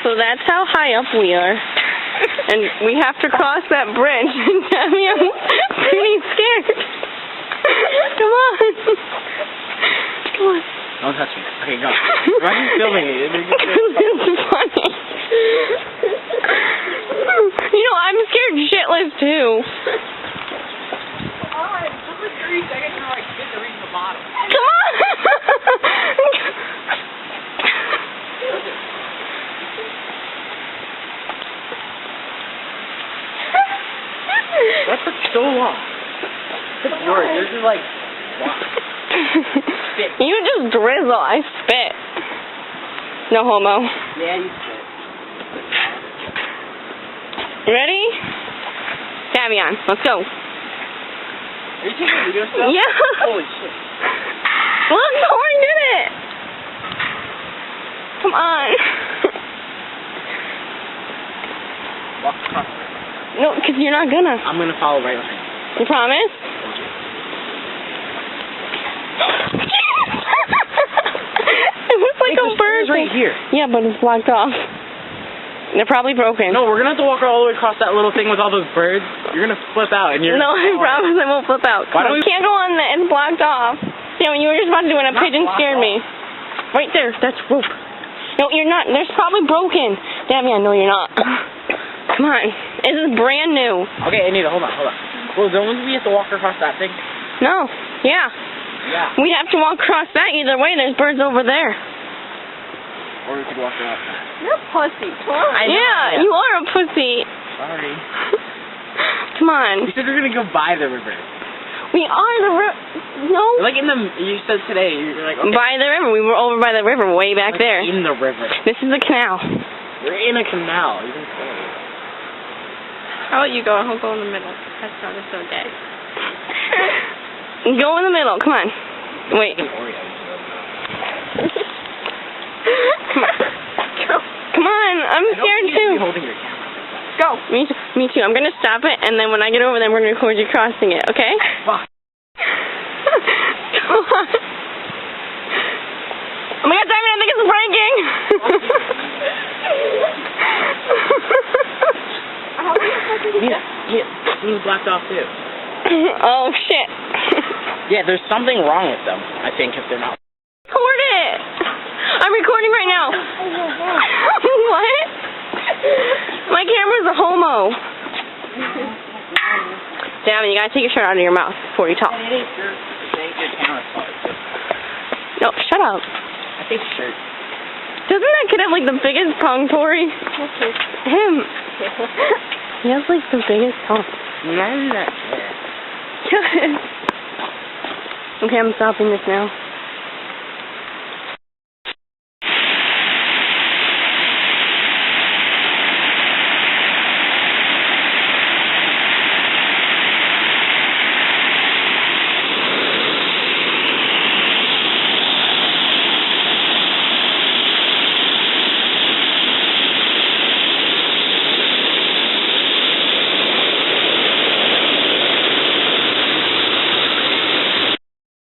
So that's how high up we are. And we have to cross that bridge. And Tammy, I'm pretty scared. Come on. Come on. Don't touch me. Okay, go. Why are you filming it? It's funny. You know, I'm scared shitless too. Alright, it took like 3 seconds to like get to reach the bottom. Come on! That took so long. It's yours. This is like... Spit. You just drizzle. I spit. No homo. Yeah, you spit. Ready? Davion, let's go. Are you taking video stuff? Yeah. Holy shit. Look, Tori did it. Come on. Walk across. No, because you're not gonna. I'm gonna follow right behind you. You promise? It was like a bird. It's right here. Yeah, but it's blocked off. They're probably broken. No, we're gonna have to walk all the way across that little thing with all those birds. You're gonna flip out and you're... No, I promise I won't flip out. Why don't We can't go on that. It's blocked off. Damn, you were just about to do it. A pigeon scared me. Right there. That's rope. No, you're not. There's probably broken. Damn, yeah, no, you're not. Come on. This is brand new. Okay, Anita, hold on. Well, don't we have to walk across that thing? No. Yeah. Yeah. We have to walk across that either way. There's birds over there. Or we could walk across that. You're a pussy. Come on. I know, Yeah, you are a pussy. Sorry. Come on. You said we're gonna go by the river. We are the river. No. Like in the... You said today, you're like... Okay. By the river. We were over by the river, way back Like there. in the river. This is the canal. We're in a canal. You can say it. How about you go? I'll go in the middle. That's not so gay. Go in the middle. Come on. Wait. An Oreo. Come on. Come on. I'm scared I don't think you should too. be holding your camera. Go. Me too. I'm gonna stop it, and then when I get over there, we're gonna record you crossing it. Okay? Fuck. Come on. Oh my God, Simon! I think it's breaking. Yeah. This is blocked off too. Oh shit. Yeah, there's something wrong with them, I think, if they're not. Record it. I'm recording right now. What? My camera's a homo. Damn, you gotta take your shirt out of your mouth before you talk. No, shut up. I think shirt. Doesn't that kid have like the biggest tongue, Tori? Him. He has like the biggest tongue. Not even that. Okay, I'm stopping this now.